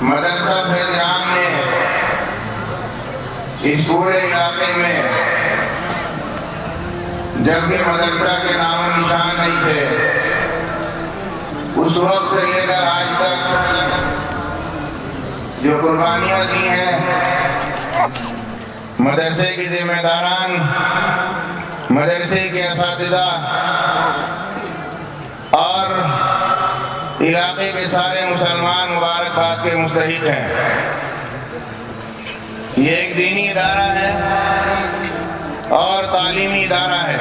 مدرسہ فیض عام نے اس پورے علاقے میں جب بھی مدرسہ کے نام و نشان نہیں تھے، اس وقت سے لے کر آج تک جو قربانیاں دی ہیں، مدرسے کے ذمہ داران، مدرسے کے اساتذہ اور علاقے کے سارے مسلمان مبارکباد کے مستحق ہیں۔ یہ ایک دینی ادارہ ہے اور تعلیمی ادارہ ہے۔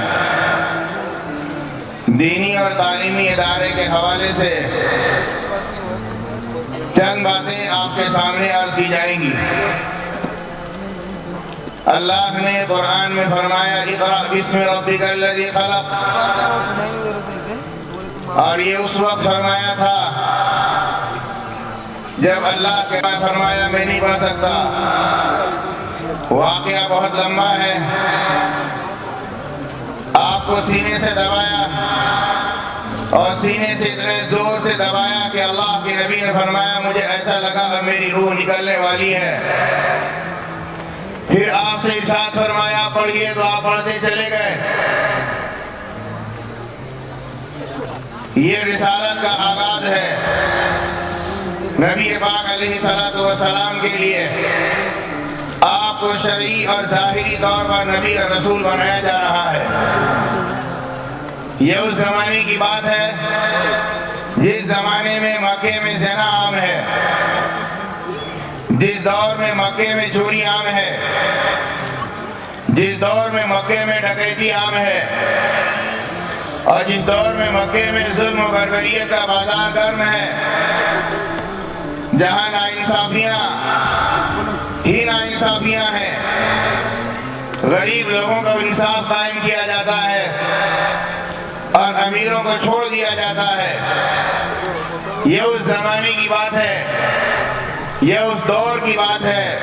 دینی اور تعلیمی ادارے کے حوالے سے چند باتیں آپ کے سامنے عرض کی جائیں گی۔ اللہ نے قرآن میں فرمایا اقرأ بسم ربک الذی خلق، اور یہ اس وقت فرمایا تھا جب اللہ کے بعد فرمایا میں نہیں پڑھ سکتا۔ واقعہ بہت لمبا ہے، آپ کو سینے سے دبایا اور سینے سے اتنے زور سے دبایا کہ اللہ کے نبی نے فرمایا مجھے ایسا لگا اب میری روح نکلنے والی ہے۔ پھر آپ سے ارشاد فرمایا پڑھیے، تو آپ پڑھتے چلے گئے۔ یہ رسالت کا آغاز ہے۔ نبی پاک علیہ السلام کے لیے آپ کو شرعی اور ظاہری طور پر نبی اور رسول بنایا جا رہا ہے۔ یہ اس زمانے کی بات ہے جس زمانے میں مکے میں زنا عام ہے، جس دور میں مکے میں چوری عام ہے، جس دور میں مکے میں ڈکیتی عام ہے، اور جس دور میں مکے میں ظلم و بربریت کا بازار گرم ہے، جہاں ناانصافیاں ہی ناانصافیاں ہیں، غریب لوگوں کا انصاف قائم کیا جاتا ہے اور امیروں کو چھوڑ دیا جاتا ہے۔ یہ اس زمانے کی بات ہے، یہ اس دور کی بات ہے۔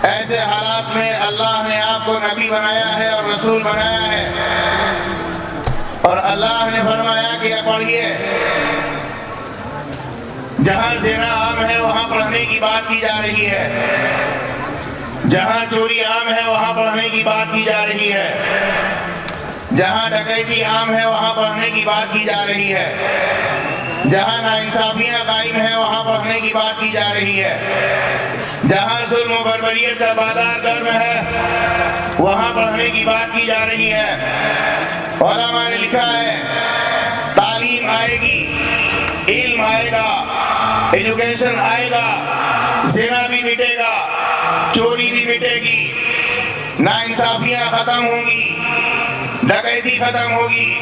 ایسے حالات میں اللہ نے آپ کو نبی بنایا ہے اور رسول بنایا ہے، اور اللہ نے فرمایا کہ پڑھیے۔ جہاں زنا عام ہے وہاں پڑھنے کی بات کی جا رہی ہے، جہاں چوری عام ہے وہاں پڑھنے کی بات کی جا رہی ہے، جہاں ڈکیتی عام ہے وہاں پڑھنے کی بات کی جا رہی ہے، جہاں ناانصافیاں قائم ہیں وہاں پڑھنے کی بات کی جا رہی ہے، جہاں ظلم و بربریت کا بازار گرم ہے وہاں پڑھنے کی بات کی جا رہی ہے۔ علماء نے لکھا ہے تعلیم آئے گی، علم آئے گا، ایجوکیشن آئے گا، زنا بھی مٹے گا، چوری بھی مٹے گی، ناانصافیاں ختم ہوں گی، ڈکیتی ختم ہوگی،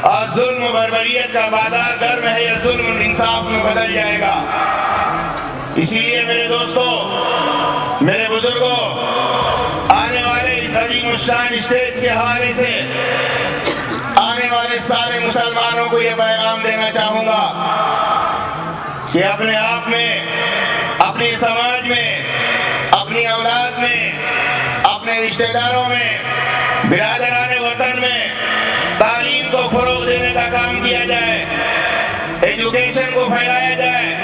اور ظلم و بربریت کا بازار گرم ہے یا ظلم و انصاف میں بدل جائے گا۔ اسی لیے میرے دوستو، میرے بزرگوں، آنے والے اس عظیم الشان اسٹیج کے حوالے سے آنے والے سارے مسلمانوں کو یہ پیغام دینا چاہوں گا کہ اپنے آپ میں، اپنے سماج میں، اپنی اولاد میں، اپنے رشتہ داروں میں، برادران وطن میں تعلیم کو فروغ دینے کا کام کیا جائے، ایجوکیشن کو پھیلایا جائے،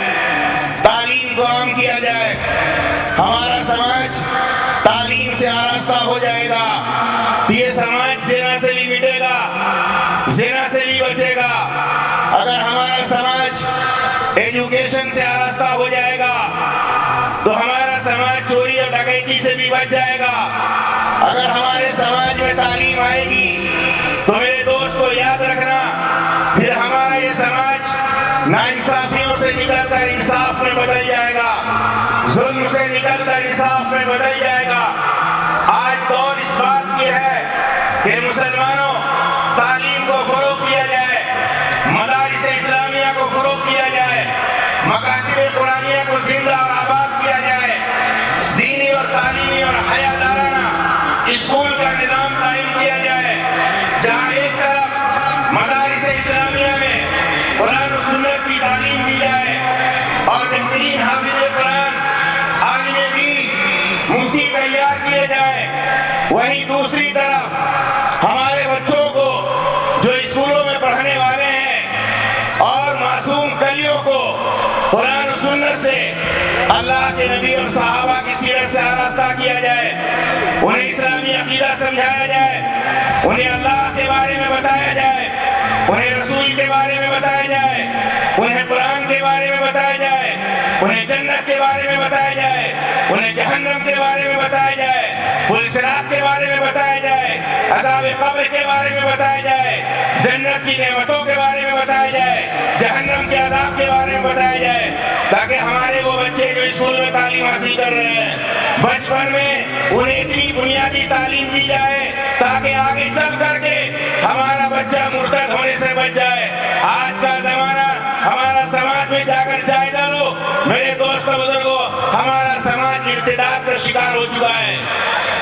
تعلیم کو عام کیا جائے۔ ہمارا سماج تعلیم سے آراستہ ہو جائے گا، یہ سماج زنا سے بھی مٹے گا، زنا سے بھی بچے گا۔ اگر ہمارا سماج ایجوکیشن سے آراستہ ہو جائے گا تو ہمارا سماج چوری اور ڈکیتی سے بھی بچ جائے گا۔ اگر ہمارے سماج میں تعلیم آئے گی تو میرے دوست کو یاد رکھنا، پھر ہمارا یہ سماج ناانصافیوں سے نکل کر انصاف میں بدل جائے گا، ظلم سے نکل کر انصاف میں بدل جائے گا۔ آج دور اس بات کی ہے کہ مسلمانوں تعلیم کو فروغ دیا جائے، مدارس اسلامیہ کو فروغ دیا جائے، مکاتب قرآنیہ کو زندہ اور آباد کیا جائے، دینی اور تعلیمی اور حیادارانہ اسکول کا نظام قائم کیا جائے، جہاں ایک طرف مدارس اسلامیہ میں قرآن و سنت کی تعلیم دی جائے اور بہترین حافظ قرآن، عالم دین، مفتی تیار کیے جائے، وہیں دوسری طرف ہمارے بچوں کو جو اسکولوں میں پڑھنے والے ہیں اور معصوم کلیوں کو قرآن و سنت سے کے نبی اور صحابہ کی سیرت سے آراستہ کیا جائے، انہیں اسلامی عقیدہ سمجھایا جائے، انہیں اللہ کے بارے میں بتایا جائے، انہیں رسول کے بارے میں بتایا جائے، انہیں قرآن کے بارے میں بتایا جائے، انہیں جنت کے بارے میں بتایا جائے، انہیں جہنم کے بارے میں بتایا جائے، پل صراط کے بارے میں بتایا جائے، عذاب قبر کے بارے میں بتایا جائے، جنت کی نعمتوں کے بارے میں بتایا جائے، جہنم کے عذاب کے بارے میں بتایا جائے، تاکہ ہمارے وہ بچے جو اسکول میں تعلیم حاصل کر رہے ہیں بچپن میں انہیں اتنی بنیادی تعلیم دی جائے تاکہ آگے چل کر کے ہمارا بچہ مرتد ہونے سے بچ جائے۔ آج کا زمانہ ہمارا سماج میں جا کر جائزہ لو میرے دوست بزرگوں، ہمارا سماج ارتداد کا شکار ہو چکا ہے،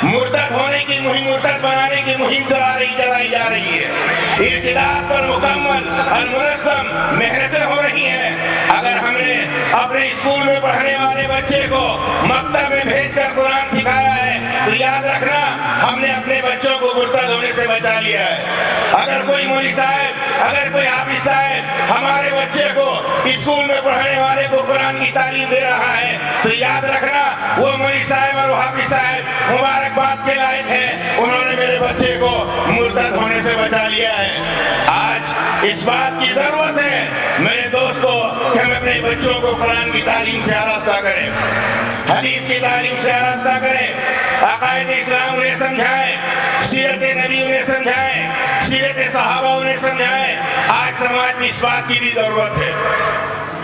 مرتد ہونے کی مہم، مرتد بنانے کی مہم چلائی جا رہی ہے، ارتداد پر مکمل اور منظم محنتیں ہو رہی ہیں۔ اگر ہم نے اپنے اسکول میں پڑھنے والے بچے کو مکتب میں بھیج کر قرآن سکھایا ہے تو یاد رکھنا ہم نے اپنے بچوں کو مرتد ہونے سے بچا لیا ہے۔ اگر کوئی مولوی صاحب، اگر کوئی حافظ صاحب ہمارے بچے کو اسکول میں پڑھنے والے کو قرآن کی تعلیم دے رہا ہے تو یاد رکھنا وہ مولوی صاحب اور حافظ صاحب مبارکباد کے لائق ہیں، انہوں نے میرے بچے کو مرتد ہونے سے بچا لیا ہے۔ آج اس بات کی ضرورت ہے میرے دوستو کہ ہم اپنے بچوں کو قرآن کی تعلیم سے آراستہ کریں، حدیث کی تعلیم سے آراستہ کریں، عقائد اسلام انہیں سمجھائیں، سیرت نبی انہیں سمجھائیں، سیرت صحابہ انہیں سمجھائیں۔ آج سماج میں اس بات کی بھی ضرورت ہے۔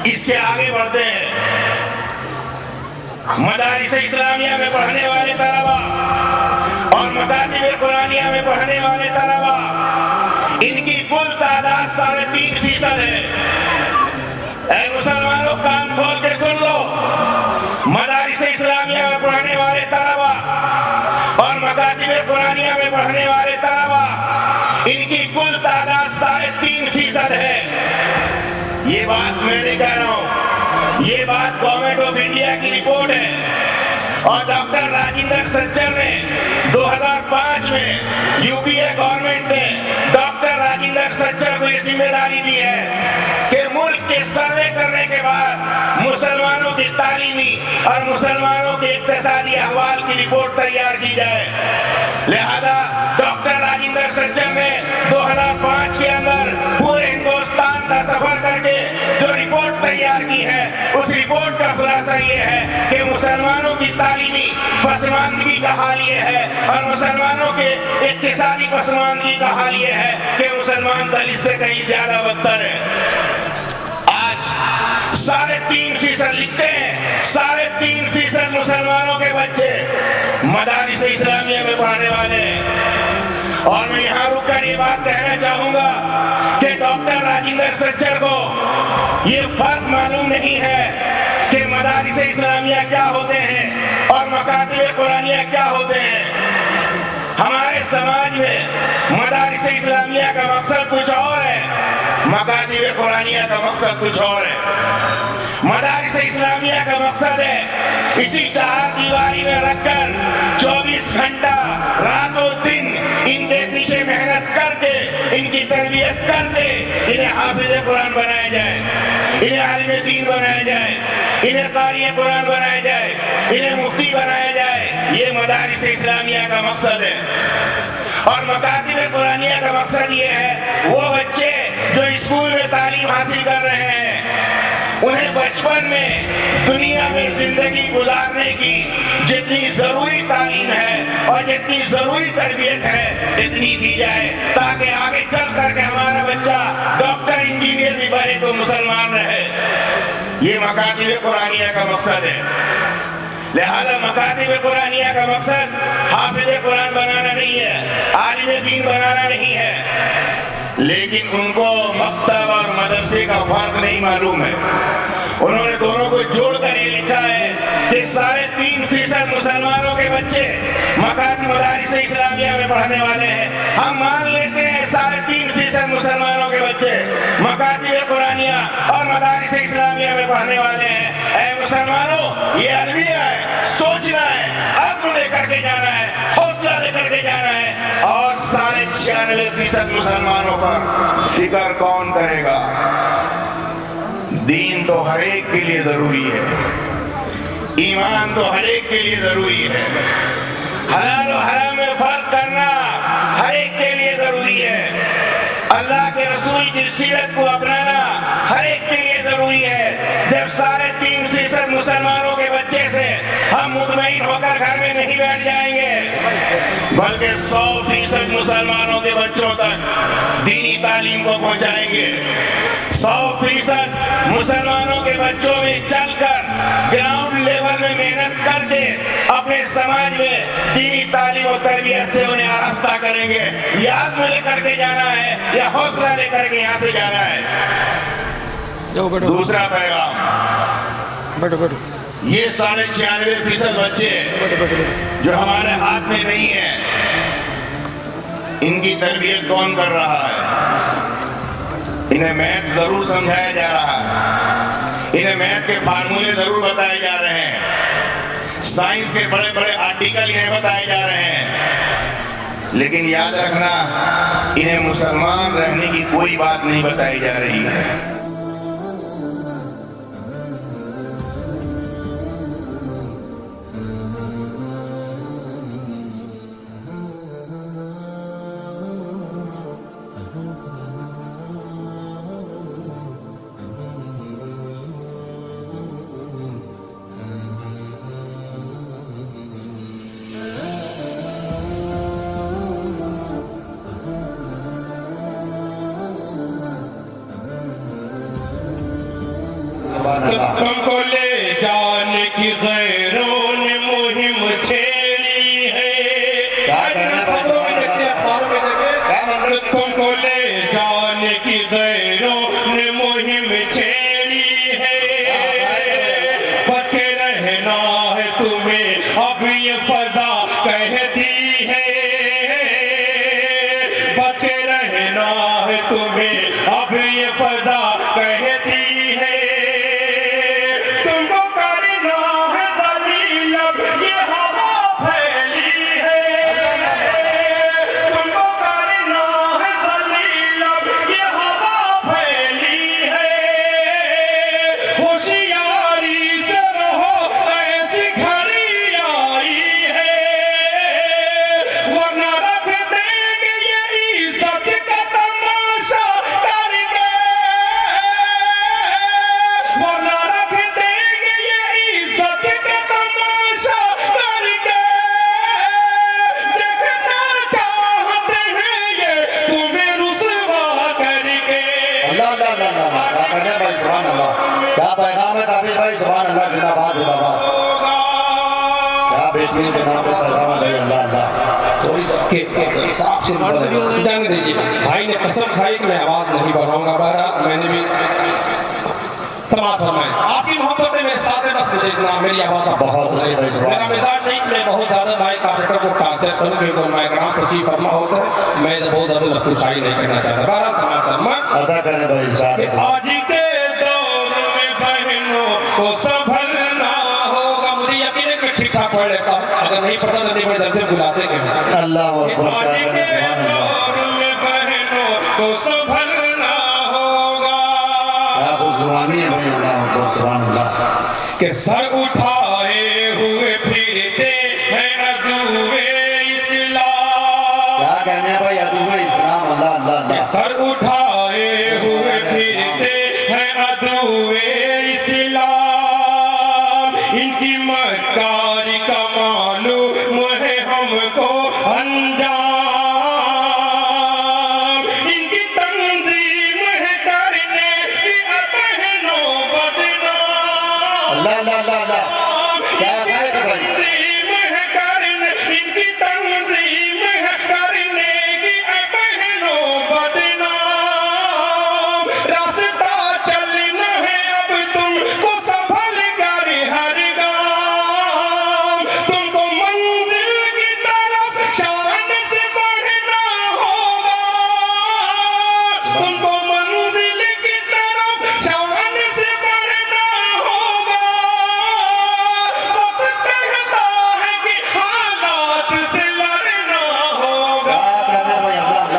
اس کے آگے بڑھتے ہیں، مدارس اسلامیہ میں پڑھنے والے طلبہ اور مکاتب قرآنیہ میں پڑھنے والے طلبہ، ان کی کل تعداد 3.5% ہے۔ اے مسلمانوں کان کھول کے سن لو، مدارس اسلامیہ میں پڑھنے والے طلبہ اور مکاتب قرآنیہ میں پڑھنے والے طلبہ، ان کی کل تعداد 3.5% ہے۔ یہ بات میں نہیں کہہ رہا ہوں، یہ بات گورنمنٹ آف انڈیا کی رپورٹ ہے، اور ڈاکٹر راجندر سچر نے 2005 میں یو پی اے گورنمنٹ نے ڈاکٹر راجندر سچر کو یہ ذمہ داری دی ہے کہ ملک کے سروے کرنے کے بعد مسلمانوں کی تعلیمی اور مسلمانوں کے اقتصادی احوال کی رپورٹ تیار کی جائے۔ لہذا ڈاکٹر راجندر سچر نے 2005 کے اندر پورے ہندوستان کا سفر کر کے جو رپورٹ تیار کی ہے، اس رپورٹ کا خلاصہ یہ ہے کہ مسلمانوں کی تعلیمی پسماندگی کا حال یہ ہے اور مسلمانوں کے اقتصادی پسماندگی کا حال یہ ہے کہ مسلمان دلت سے کہیں زیادہ بدتر ہے۔ آج 3.5% لکھتے ہیں، 3.5% مسلمانوں کے بچے مدارس اسلامیہ میں پڑھنے والے ہیں۔ اور میں یہاں رک کر یہ بات کہنا چاہوں گا کہ ڈاکٹر راجندر سچر کو یہ فرق معلوم نہیں ہے کہ مدارس اسلامیہ کیا ہوتے ہیں اور مکاتب قرآنیہ کیا ہوتے ہیں۔ ہمارے سماج میں مدارس اسلامیہ کا مقصد کچھ اور ہے، مکاتب قرآنیہ کا مقصد کچھ اور ہے۔ مدارس اسلامیہ کا مقصد ہے اسی چار دیواری میں رکھ کر 24 گھنٹہ رات و دن ان کے پیچھے محنت کر کے، ان کی تربیت کر کے انہیں حافظ قرآن بنایا جائے، انہیں عالم دین بنایا جائے، انہیں قاری قرآن بنایا جائے، انہیں مفتی بنایا جائے۔ یہ مدارس اسلامیہ کا مقصد ہے۔ اور مکاتب قرآنیہ کا مقصد یہ ہے وہ بچے جو اسکول میں تعلیم حاصل کر رہے ہیں انہیں بچپن میں دنیا میں زندگی گزارنے کی جتنی ضروری تعلیم ہے اور جتنی ضروری تربیت ہے اتنی دی جائے تاکہ آگے چل کر کے ہمارا بچہ ڈاکٹر انجینئر بھی بنے تو مسلمان رہے۔ یہ مکاتب قرآنیہ کا مقصد ہے۔ لہذا مکاتب قرآنیہ کا مقصد حافظ قرآن بنانا نہیں ہے، عالم دین بنانا نہیں ہے، لیکن ان کو مکتب اور مدرسے کا فرق نہیں معلوم ہے۔ انہوں نے دونوں کو جوڑ کر یہ لکھا ہے کہ 3.5% مسلمانوں کے بچے مکاتب مدارس اسلامیہ میں پڑھنے والے ہیں۔ ہم مان لیتے ہیں 3.5% مسلمانوں کے بچے مکاتب قرآنیہ اور مدارس اسلامیہ میں پڑھنے والے ہیں۔ اے مسلمانوں، یہ المیہ ہے، سوچنا ہے، عزم لے کر کے جانا ہے، حوصلہ لے کر کے جانا ہے۔ اور 96% مسلمانوں پر فکر کون کرے گا؟ دین تو ہر ایک کے لیے ضروری ہے، ایمان تو ہر ایک کے لیے ضروری ہے. حلال و حرام میں فرق کرنا ہر ایک کے لیے ضروری ہے. اللہ کے رسول کی سیرت کو اپنانا ہر ایک کے لیے ضروری ہے. جب 3.5% مسلمانوں کے بچے سے ہم مطمئن ہو کر گھر میں نہیں بیٹھ جائیں گے بلکہ 100% مسلمانوں کے بچوں تک دینی تعلیم کو پہنچائیں گے. 100% مسلمانوں کے بچوں میں چل کر گراؤنڈ لیول میں محنت کر کے اپنے سماج میں دینی تعلیم و تربیت سے انہیں آراستہ کریں گے. یہ عزم لے کر کے جانا ہے یا حوصلہ لے کر کے یہاں سے جانا ہے. دوسرا پیغام, یہ 96% بچے جو ہمارے ہاتھ میں نہیں ہیں, ان کی تربیت کون کر رہا ہے؟ انہیں میتھ ضرور سمجھایا جا رہا ہے, انہیں میتھ کے فارمولے ضرور بتائے جا رہے ہیں, سائنس کے بڑے بڑے آرٹیکل انہیں بتائے جا رہے ہیں, لیکن یاد رکھنا انہیں مسلمان رہنے کی کوئی بات نہیں بتائی جا رہی ہے. تم کو لے جانے کی غیروں نے مہم چھیڑی ہے. تم کو لے جانے کی غیروں نے مہم چھیڑی ہے. بچے رہنا ہے تمہیں اب یہ فضا کہتی ہے. بچے رہنا ہے تمہیں اب یہ فضا کہتی ہے. کیا پیغام ہے تابر بھائی؟ سبحان اللہ, زندہ باد زندہ باد. کیا بیٹیوں کے نام پر پیغام ہے بھائی. اللہ اللہ تھوڑی سا جانے دیجیے. بھائی نے قسم کھائی کہ میں آواز نہیں بڑھاؤں گا. بہرحال میں نے بھی سماعت فرمائے. آپ کی محبت ہے میرے ساتھ ہے, بس مجھے اتنا میری آواز کا بہت اچھے. میرا مزاج نہیں کہ میں بہت زیادہ بھائی کارٹر کو ٹانتے کروں کیونکہ میں کرام تشریف فرما ہوتا ہے. میں بہت زیادہ لفظ شاعری نہیں کرنا چاہتا. بہرحال سماعت فرمائے. ادا کریں بھائی. آج کے دور میں بہنوں کو سنبھلنا ہوگا. مجھے یقین ہے کہ ٹھیک ٹھاک پڑھ لیتا ہوں, اگر نہیں پڑھتا تو نہیں بڑے جلدی بلاتے کہ اللہ اکبر. آج کے دور میں بہنوں کو سنبھلنا ہوگا. کیا خوشگوانی ہے بھائی. اللہ اکبر. سبحان اللہ. کہ سر اٹھائے ہوئے پھرتے ہیں عدوے اسلام. کیا کہنے ہیں بھائی؟ عدوے اسلام. اللہ اللہ اللہ. سر اٹھائے ہوئے پھرتے ہیں عدوے اسلام. ان کی مکاری کا معلوم ہے ہم کو انجام. ان کی تنظیم ہے کرنے کی بہنوں بدنام. اللہ اللہ اللہ اللہ. کیا ہے بھائی؟ ان کی تنظیم ہے کرنے کی بہنوں بدنام. راستہ چلنا ہے اب تم کو سنبھل کر ہر گام. تم کو منزل کی طرف شان سے بڑھنا ہوگا. تم کو منزل کی طرف شان سے بڑھنا ہوگا. وقت کہتا ہے کہ حالات سے لڑنا ہوگا.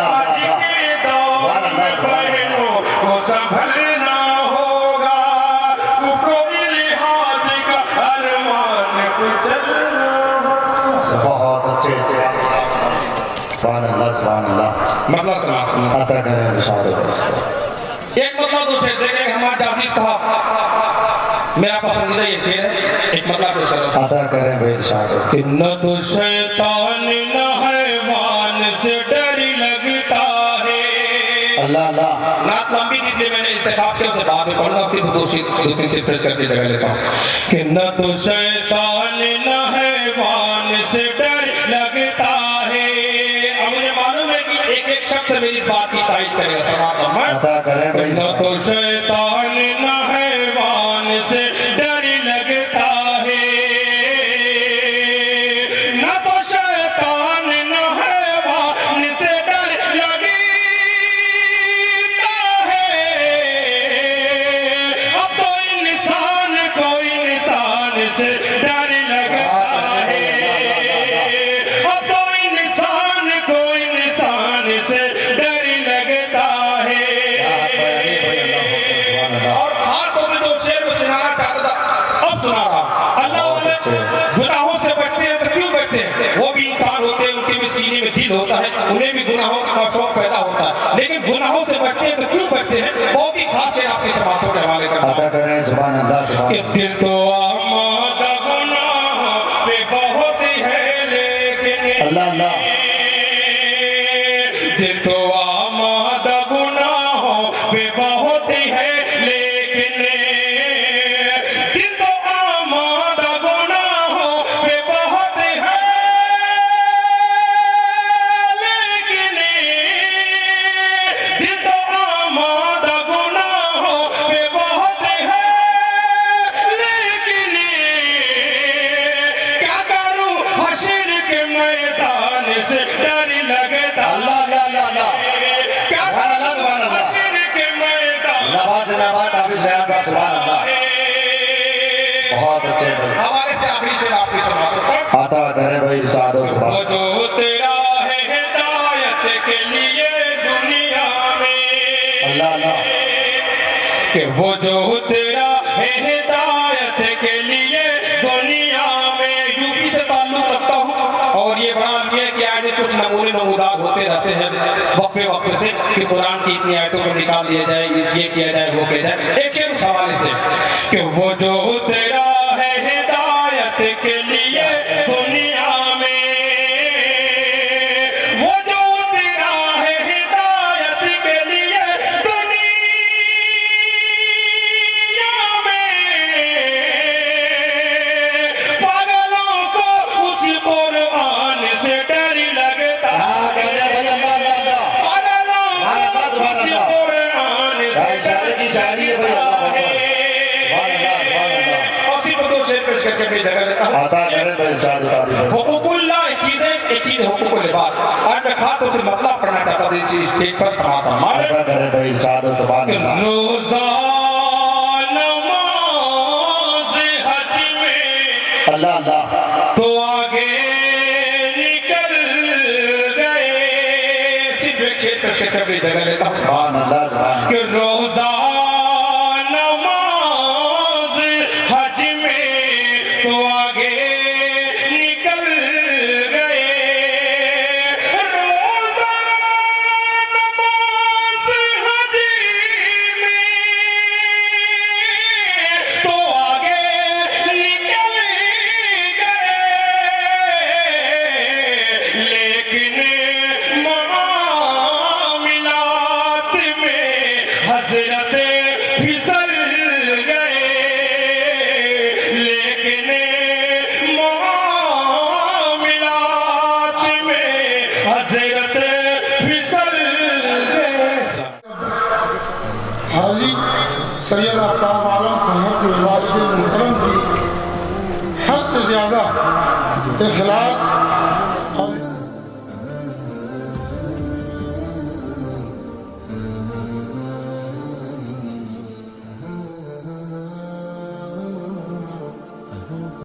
آج کے دور میں بہنوں کو سنبھلنا ہوگا. کفر و الحاد کا ارمان چلنا. بہت اچھے سبحان اللہ سبحان اللہ. مطلب سنا عطا کریں ارشاد بھائی. ایک مطلب دوسرے دیکھیں ہمارے جاسد صاحب میرا پسندیدہ یہ شعر ہے. ایک مطلب دوسرے عطا کریں بھائی ارشاد. کہ نہ تو شیطان نہ حیوان سے ڈر لگتا ہے. اللہ اللہ. نعت لمبی تھی میں نے انتخاب کیا اسے بعد میں پڑھنا صرف دو تین سے پیش کر کے جگہ لیتا ہوں. کہ نہ تو شیطان نہ حیوان سے ڈر لگتا ہے. اب مجھے معلوم ہے کہ ایک ایک شخص میری اس بات کی تائید کرے گا. سماعت عطا کریں بھائی. نہ تو شیطان نہ حیوان سے ڈر لگتا ہے. نہ تو شیطان نہ حیوان سے ڈر لگتا ہے. اب تو انسان کو انسان سے ڈر لگتا ہے. اب تو انسان کو انسان سے ڈر لگتا ہے. اور خاص طور پہ جو شعر کو سنانا چاہتا تھا اب سنا رہا. اللہ والے گناہوں سے بچتے ہیں تو کیوں بچتے ہیں؟ وہ بھی انسان ہوتے ہیں, ان کے بھی سینے میں دل ہوتا ہے, انہیں بھی گناہوں کا شوق پیدا ہوتا ہے, لیکن گناہوں سے بچتے ہیں تو کیوں بچتے ہیں؟ بہت ہی خاص شعر آپ کی سماعتوں کے حوالے کرتا عطا ہوں. کریں سبحان اللہ سبحان کہ دل تو آمادہ گناہوں پہ بہت ہے لیکن اللہ اللہ. دل تو آمادہ گناہوں پہ بہت ہے لیکن دل تو آمادہ گناہوں پہ بہت ہے لیکن دل تو آمادہ گناہوں پہ بہت ہے لیکن کیا کروں حشر کے میدان سے ڈر لگتا. اللہ اللہ اللہ اللہ. کیا سبحان اللہ سبحان اللہ. حشر کے میدان نواز نواز حافظ صاحب کا سبحان اللہ. بہت اچھے بھائی. ہمارے سے آخری شعر آپ کی سماعتوں پر. عطا کریں بھائی ارشاد سبحان. وہ جو تیرا ہے ہدایت کے لیے دنیا میں. اللہ اللہ. کہ وہ جو تیرا ہے ہدایت کے لیے دنیا میں. یوپی سے تعلق رکھتا ہوں اور یہ بڑا یہ ہے کہ آج کچھ نمونے نمودار ہوتے رہتے ہیں وقفے وقفے سے کہ قرآن کی اتنی آیتوں کو نکال دیا جائے, یہ کیا جائے وہ کیا جائے. ایک شعر اس حوالے سے کہ وہ جو تیرا ہے ہدایت کے لیے دنیا میں. وہ جو تیرا ہے ہدایت کے لیے دنیا میں. پاگلوں کو اسی قرآن سے ڈر لگتا ہے. پاگلوں کو اسی قرآن سے ڈر لگتا ہے. اور صرف دو شعر پیش کر کے بھی جگہ لیتا ہوں. عطا کریں بھائی ارشاد حافظ. حقوق اللہ ایک چیز ہے حقوق العباد. آج میں خاص طور سے مطلب پڑھنا چاہتا تھا اس اسٹیج پر سماعت ہمارے. عطا کریں بھئی ارشاد سبحان اللہ. روزہ نماز حج میں اللہ اللہ. تو آگے نکل گئے. صرف ایک شعر پیش کر کے اپنی جگہ لیتا ہوں. سبحان اللہ سبحان اللہ. کہ روزہ نماز حج میں تو آگے نکل گئے. روزہ نماز حج میں تو آگے نکل گئے. لیکن معاملات میں حضرت پھسل گئے. لیکن معاملات میں حضرت پھسل گئے. حاجی سید آفتاب عالم صاحب کے والد محترم کی حد سے زیادہ اخلاص